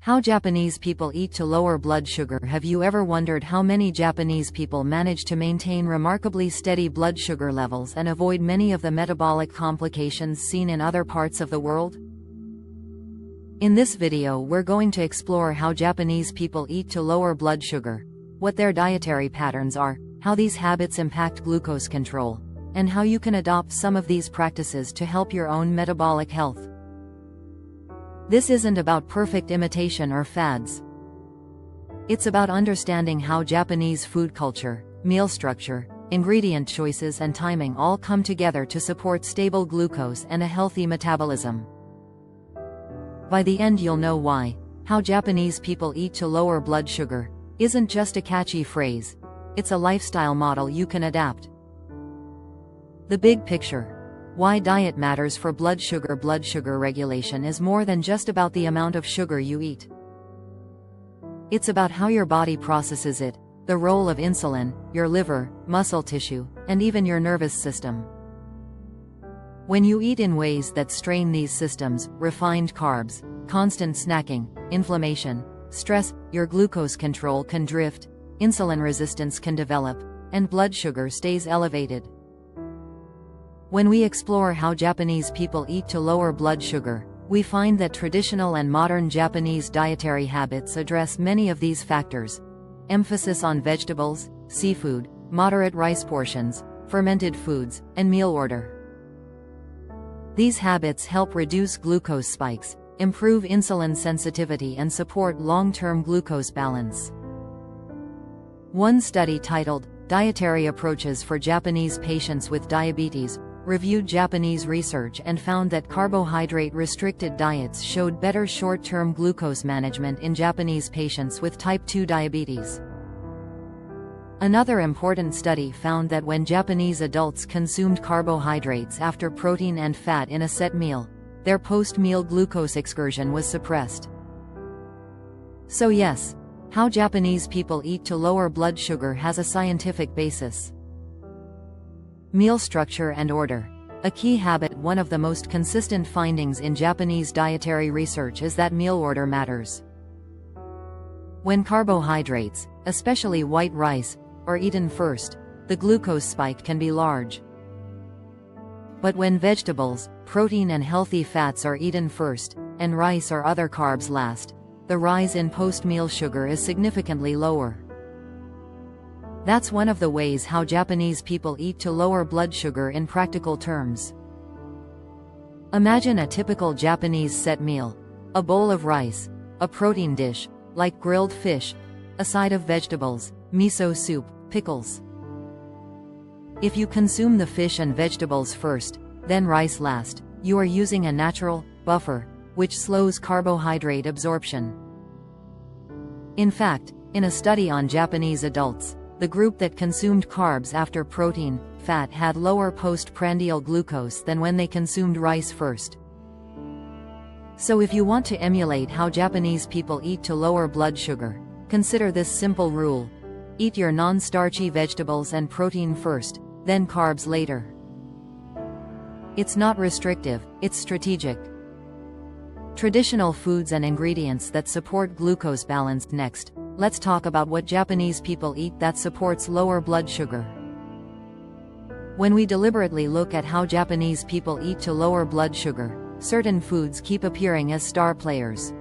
How Japanese people eat to lower blood sugar. Have you ever wondered how many Japanese people manage to maintain remarkably steady blood sugar levels and avoid many of the metabolic complications seen in other parts of the world? In this video we're going to explore how Japanese people eat to lower blood sugar, what their dietary patterns are, how these habits impact glucose control, and how you can adopt some of these practices to help your own metabolic health. This isn't about perfect imitation or fads. It's about understanding how Japanese food culture, meal structure, ingredient choices and timing all come together to support stable glucose and a healthy metabolism. By the end you'll know why how Japanese people eat to lower blood sugar isn't just a catchy phrase, it's a lifestyle model you can adapt. The big picture. Why diet matters for blood sugar. Blood sugar regulation is more than just about the amount of sugar you eat. It's about how your body processes it, the role of insulin, your liver, muscle tissue, and even your nervous system. When you eat in ways that strain these systems, refined carbs, constant snacking, inflammation, stress, your glucose control can drift, insulin resistance can develop, and blood sugar stays elevated. When we explore how Japanese people eat to lower blood sugar, we find that traditional and modern Japanese dietary habits address many of these factors. Emphasis on vegetables, seafood, moderate rice portions, fermented foods, and meal order. These habits help reduce glucose spikes, improve insulin sensitivity and support long-term glucose balance. One study titled, "Dietary Approaches for Japanese Patients with Diabetes," reviewed Japanese research and found that carbohydrate-restricted diets showed better short-term glucose management in Japanese patients with type 2 diabetes. Another important study found that when Japanese adults consumed carbohydrates after protein and fat in a set meal, their post-meal glucose excursion was suppressed. So yes, how Japanese people eat to lower blood sugar has a scientific basis. Meal structure and order. A key habit. One of the most consistent findings in Japanese dietary research is that meal order matters. When carbohydrates, especially white rice, are eaten first, the glucose spike can be large. But when vegetables, protein and healthy fats are eaten first, and rice or other carbs last, the rise in post-meal sugar is significantly lower. That's one of the ways how Japanese people eat to lower blood sugar in practical terms. Imagine a typical Japanese set meal. A bowl of rice, a protein dish, like grilled fish, a side of vegetables, miso soup, pickles. If you consume the fish and vegetables first, then rice last, you are using a natural buffer, which slows carbohydrate absorption. In fact, in a study on Japanese adults, the group that consumed carbs after protein, fat had lower postprandial glucose than when they consumed rice first. So if you want to emulate how Japanese people eat to lower blood sugar, consider this simple rule. Eat your non-starchy vegetables and protein first, then carbs later. It's not restrictive, it's strategic. Traditional foods and ingredients that support glucose balance. Next, let's talk about what Japanese people eat that supports lower blood sugar. When we deliberately look at how Japanese people eat to lower blood sugar, certain foods keep appearing as star players.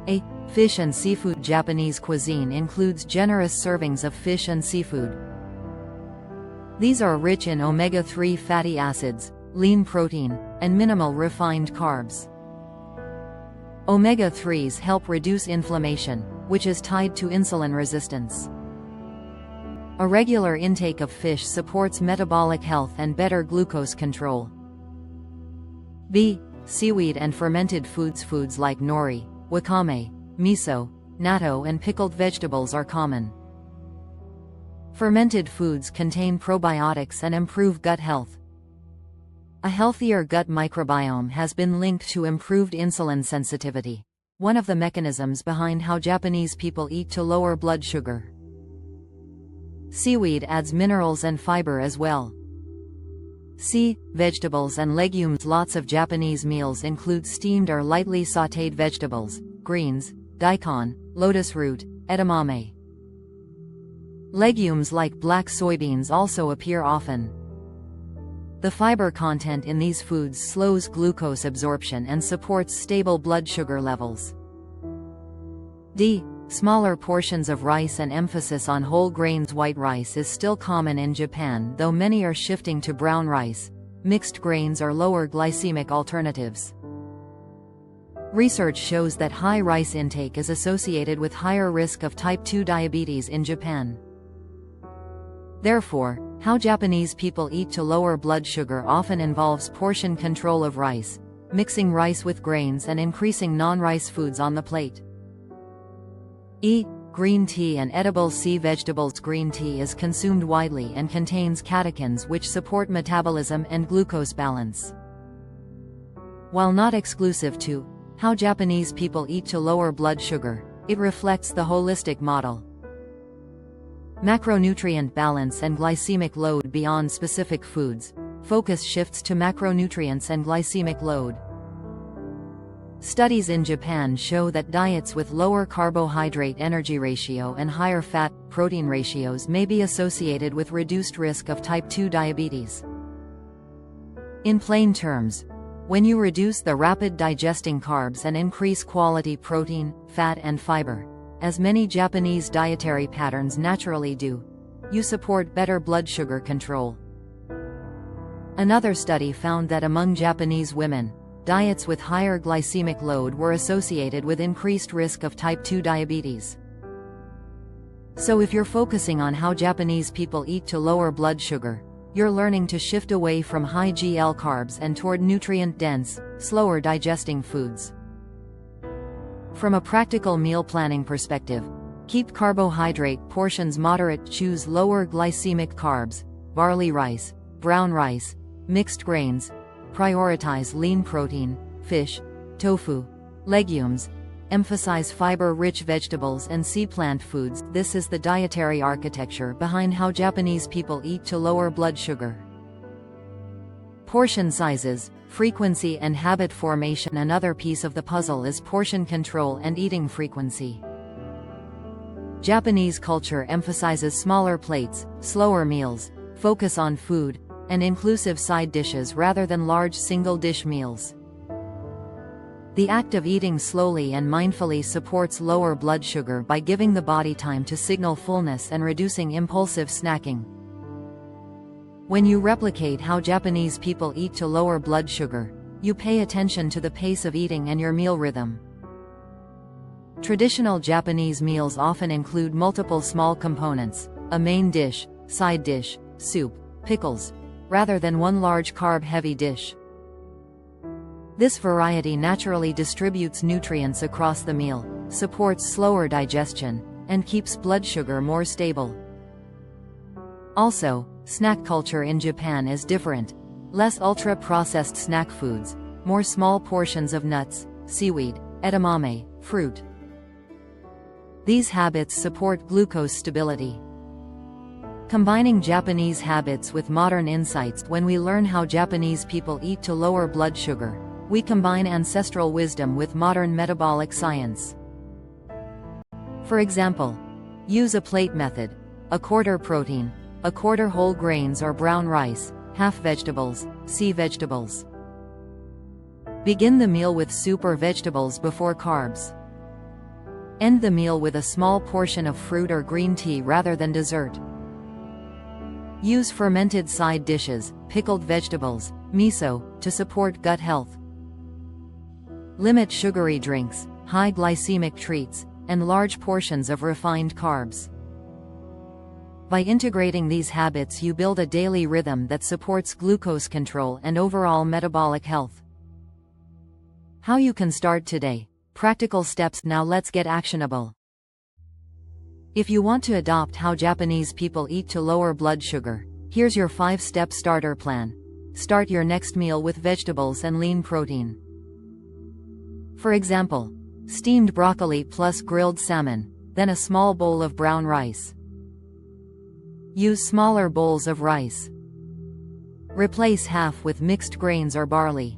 A. Fish and seafood. Japanese cuisine includes generous servings of fish and seafood. These are rich in omega-3 fatty acids, lean protein, and minimal refined carbs. Omega-3s help reduce inflammation, which is tied to insulin resistance. A regular intake of fish supports metabolic health and better glucose control. B. Seaweed and fermented foods. Foods like nori, wakame, miso, natto and pickled vegetables are common. Fermented foods contain probiotics and improve gut health. A healthier gut microbiome has been linked to improved insulin sensitivity, one of the mechanisms behind how Japanese people eat to lower blood sugar. Seaweed adds minerals and fiber as well. Sea, vegetables and legumes. Lots of Japanese meals include steamed or lightly sautéed vegetables, greens, daikon, lotus root, edamame. Legumes like black soybeans also appear often. The fiber content in these foods slows glucose absorption and supports stable blood sugar levels. D. Smaller portions of rice and emphasis on whole grains. White rice is still common in Japan, though many are shifting to brown rice, mixed grains or lower glycemic alternatives. Research shows that high rice intake is associated with higher risk of type 2 diabetes in Japan. Therefore, how Japanese people eat to lower blood sugar often involves portion control of rice, mixing rice with grains and increasing non-rice foods on the plate. E. Green tea and edible sea vegetables. Green tea is consumed widely and contains catechins which support metabolism and glucose balance. While not exclusive to how Japanese people eat to lower blood sugar, it reflects the holistic model. Macronutrient balance and glycemic load. Beyond specific foods, focus shifts to macronutrients and glycemic load. Studies in Japan show that diets with lower carbohydrate energy ratio and higher fat protein ratios may be associated with reduced risk of type 2 diabetes. In plain terms, when you reduce the rapid digesting carbs and increase quality protein, fat and fiber, as many Japanese dietary patterns naturally do, you support better blood sugar control. Another study found that among Japanese women, diets with higher glycemic load were associated with increased risk of type 2 diabetes. So if you're focusing on how Japanese people eat to lower blood sugar, you're learning to shift away from high GL carbs and toward nutrient-dense, slower digesting foods. From a practical meal planning perspective, keep carbohydrate portions moderate. Choose lower glycemic carbs, barley rice, brown rice, mixed grains. Prioritize lean protein, fish, tofu, legumes. Emphasize fiber-rich vegetables and sea plant foods. This is the dietary architecture behind how Japanese people eat to lower blood sugar. Portion sizes, frequency and habit formation. Another piece of the puzzle is portion control and eating frequency. Japanese culture emphasizes smaller plates, slower meals, focus on food, and inclusive side dishes rather than large single-dish meals. The act of eating slowly and mindfully supports lower blood sugar by giving the body time to signal fullness and reducing impulsive snacking. When you replicate how Japanese people eat to lower blood sugar, you pay attention to the pace of eating and your meal rhythm. Traditional Japanese meals often include multiple small components, a main dish, side dish, soup, pickles, rather than one large carb-heavy dish. This variety naturally distributes nutrients across the meal, supports slower digestion, and keeps blood sugar more stable. Also, snack culture in Japan is different. Less ultra-processed snack foods, more small portions of nuts, seaweed, edamame, fruit. These habits support glucose stability. Combining Japanese habits with modern insights. When we learn how Japanese people eat to lower blood sugar, we combine ancestral wisdom with modern metabolic science. For example, use a plate method: a quarter protein, a quarter whole grains or brown rice, half vegetables, sea vegetables. Begin the meal with soup or vegetables before carbs. End the meal with a small portion of fruit or green tea rather than dessert. Use fermented side dishes, pickled vegetables, miso, to support gut health. Limit sugary drinks, high glycemic treats, and large portions of refined carbs. By integrating these habits, you build a daily rhythm that supports glucose control and overall metabolic health. How you can start today. Practical steps. Now let's get actionable. If you want to adopt how Japanese people eat to lower blood sugar, here's your 5-step starter plan. Start your next meal with vegetables and lean protein. For example, steamed broccoli plus grilled salmon, then a small bowl of brown rice. Use smaller bowls of rice. Replace half with mixed grains or barley.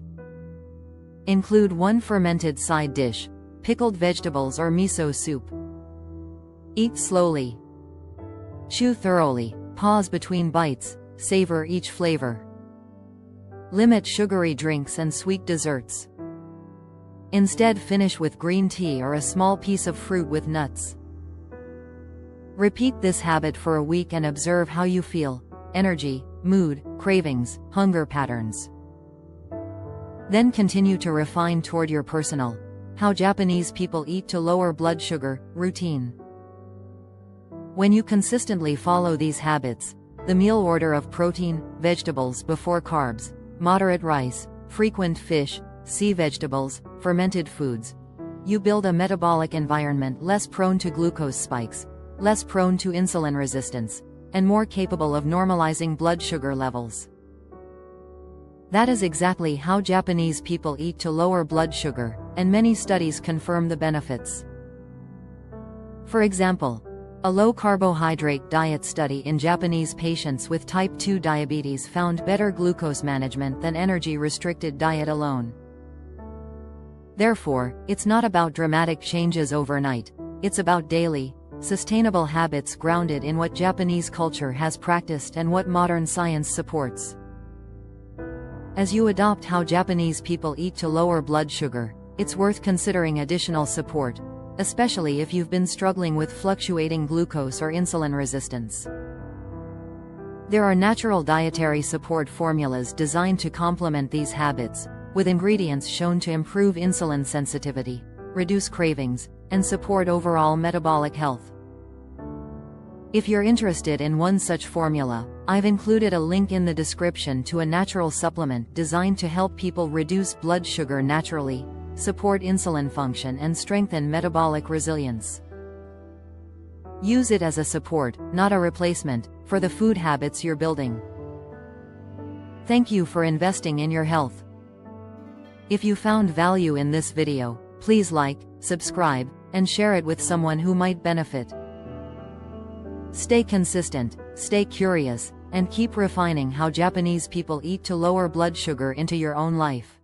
Include one fermented side dish, pickled vegetables or miso soup. Eat slowly. Chew thoroughly, pause between bites, savor each flavor. Limit sugary drinks and sweet desserts. Instead, finish with green tea or a small piece of fruit with nuts. Repeat this habit for a week and observe how you feel: energy, mood, cravings, hunger patterns. Then continue to refine toward your personal "How Japanese People Eat to Lower Blood Sugar" routine. When you consistently follow these habits, the meal order of protein, vegetables before carbs, moderate rice, frequent fish, sea vegetables, fermented foods, you build a metabolic environment less prone to glucose spikes, less prone to insulin resistance, and more capable of normalizing blood sugar levels. That is exactly how Japanese people eat to lower blood sugar, and many studies confirm the benefits. For example, a low-carbohydrate diet study in Japanese patients with type 2 diabetes found better glucose management than energy-restricted diet alone. Therefore, it's not about dramatic changes overnight, it's about daily, sustainable habits grounded in what Japanese culture has practiced and what modern science supports. As you adopt how Japanese people eat to lower blood sugar, it's worth considering additional support, especially if you've been struggling with fluctuating glucose or insulin resistance. There are natural dietary support formulas designed to complement these habits, with ingredients shown to improve insulin sensitivity, reduce cravings, and support overall metabolic health. If you're interested in one such formula, I've included a link in the description to a natural supplement designed to help people reduce blood sugar naturally, support insulin function, and strengthen metabolic resilience. Use it as a support, not a replacement, for the food habits you're building. Thank you for investing in your health. If you found value in this video, please like, subscribe, and share it with someone who might benefit. Stay consistent, stay curious, and keep refining how Japanese people eat to lower blood sugar into your own life.